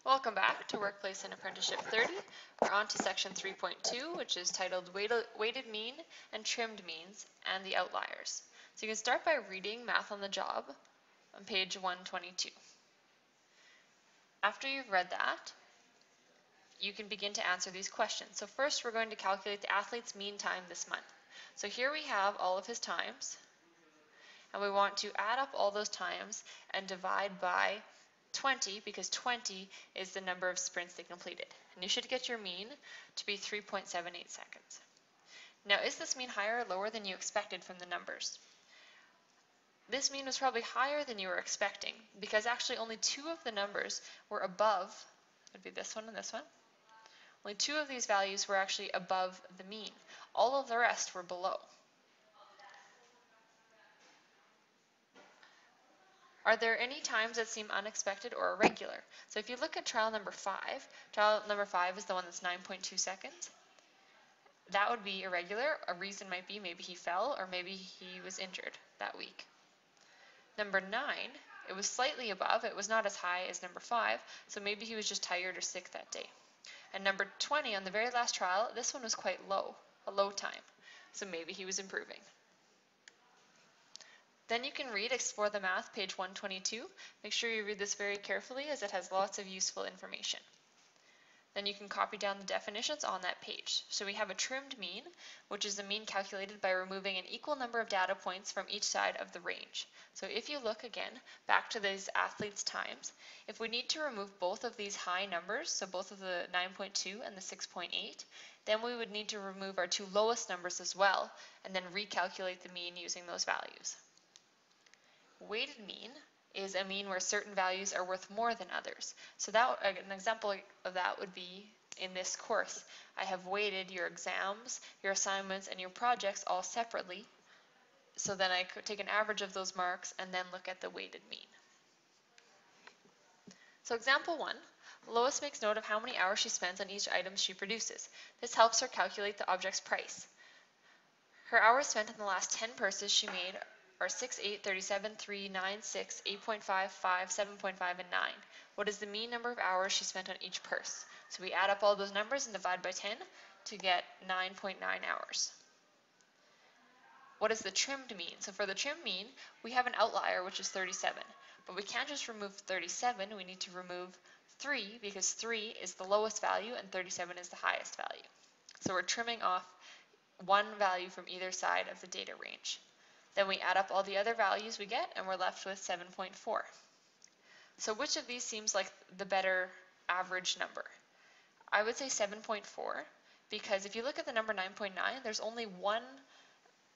Welcome back to Workplace and Apprenticeship 30. We're on to section 3.2, which is titled Weighted Mean and Trimmed Means and the Outliers. So you can start by reading Math on the Job on page 122. After you've read that, you can begin to answer these questions. So first we're going to calculate the athlete's mean time this month. So here we have all of his times, and we want to add up all those times and divide by 20, because 20 is the number of sprints they completed. And you should get your mean to be 3.78 seconds. Now, is this mean higher or lower than you expected from the numbers? This mean was probably higher than you were expecting, because actually only two of the numbers were above. It would be this one and this one. Only two of these values were actually above the mean. All of the rest were below. Are there any times that seem unexpected or irregular? So if you look at trial number 5 is the one that's 9.2 seconds. That would be irregular. A reason might be maybe he fell or maybe he was injured that week. Number 9, it was slightly above. It was not as high as number 5, so maybe he was just tired or sick that day. And number 20, on the very last trial, this one was quite low, a low time, so maybe he was improving. Then you can read Explore the Math, page 122. Make sure you read this very carefully as it has lots of useful information. Then you can copy down the definitions on that page. So we have a trimmed mean, which is the mean calculated by removing an equal number of data points from each side of the range. So if you look again back to these athletes' times, if we need to remove both of these high numbers, so both of the 9.2 and the 6.8, then we would need to remove our two lowest numbers as well, and then recalculate the mean using those values. Weighted mean is a mean where certain values are worth more than others. So an example of that would be in this course. I have weighted your exams, your assignments, and your projects all separately. So then I could take an average of those marks and then look at the weighted mean. So example 1, Lois makes note of how many hours she spends on each item she produces. This helps her calculate the object's price. Her hours spent on the last 10 purses she made are 6, 8, 37, 3, 9, 6, 8.5, 5, 7.5, and 9. What is the mean number of hours she spent on each purse? So we add up all those numbers and divide by 10 to get 9.9 hours. What is the trimmed mean? So for the trimmed mean, we have an outlier, which is 37. But we can't just remove 37, we need to remove 3, because 3 is the lowest value and 37 is the highest value. So we're trimming off one value from either side of the data range. Then we add up all the other values we get, and we're left with 7.4. So which of these seems like the better average number? I would say 7.4, because if you look at the number 9.9, there's only one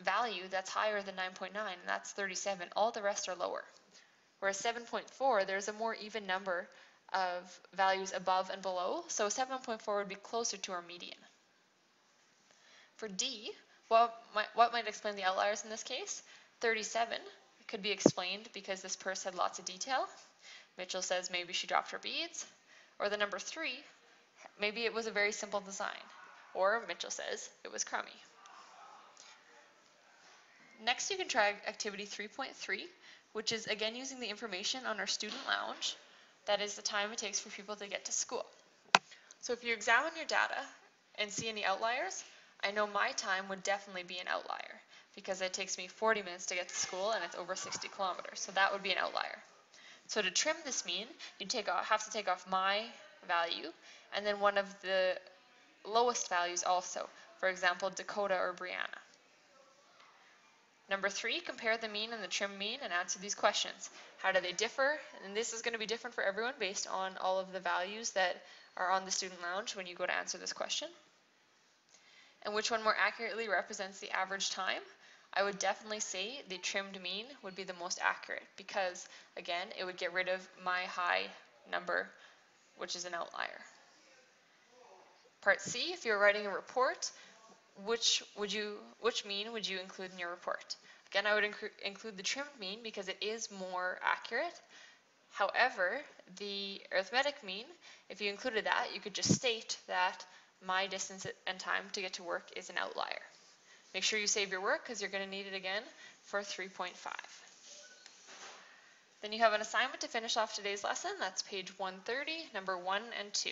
value that's higher than 9.9, and that's 37. All the rest are lower. Whereas 7.4, there's a more even number of values above and below, so 7.4 would be closer to our median. For D, what might explain the outliers in this case? 37 could be explained because this purse had lots of detail. Mitchell says maybe she dropped her beads. Or the number 3, maybe it was a very simple design. Or Mitchell says it was crummy. Next you can try activity 3.3, which is again using the information on our student lounge. That is the time it takes for people to get to school. So if you examine your data and see any outliers, I know my time would definitely be an outlier because it takes me 40 minutes to get to school and it's over 60 kilometers, so that would be an outlier. So to trim this mean, you have to take off my value and then one of the lowest values also, for example, Dakota or Brianna. Number 3, compare the mean and the trim mean and answer these questions. How do they differ? And this is going to be different for everyone based on all of the values that are on the student lounge when you go to answer this question. And which one more accurately represents the average time? I would definitely say the trimmed mean would be the most accurate because, again, it would get rid of my high number, which is an outlier. Part C, if you're writing a report, which mean would you include in your report? Again, I would include the trimmed mean because it is more accurate. However, the arithmetic mean, if you included that, you could just state that my distance and time to get to work is an outlier. Make sure you save your work because you're going to need it again for 3.5. Then you have an assignment to finish off today's lesson. That's page 130, number 1 and 2.